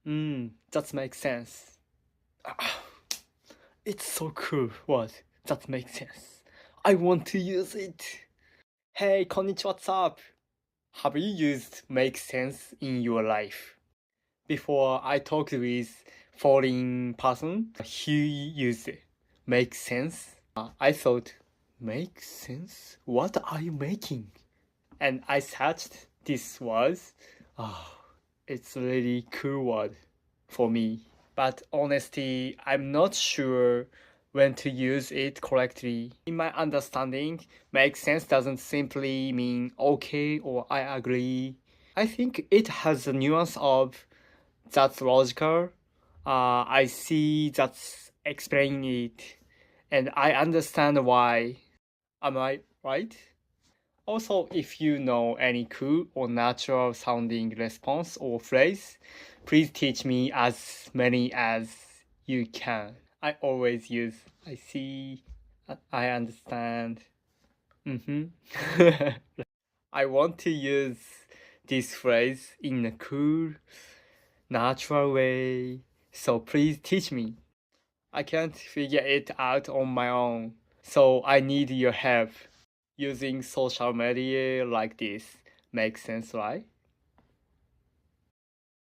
That makes sense. It's so cool. What? That makes sense. I want to use it. Hey, konnichiwa, what's up? Have you used make sense in your life? Before I talked with foreign person, he used make sense. I thought, make sense? What are you making? And I searched this word. Oh, it's a really cool word for me. But honestly, I'm not sure when to use it correctly. In my understanding, make sense doesn't simply mean okay or I agree. I think it has a nuance of that's logical. I see that's explaining it, and I understand why. Am I right? Also, if you know any cool or natural sounding response or phrase, please teach me as many as you can. I always use I see, I understand. I want to use this phrase in a cool, natural way, so please teach me. I can't figure it out on my own, so I need your help. Using social media like this makes sense, right?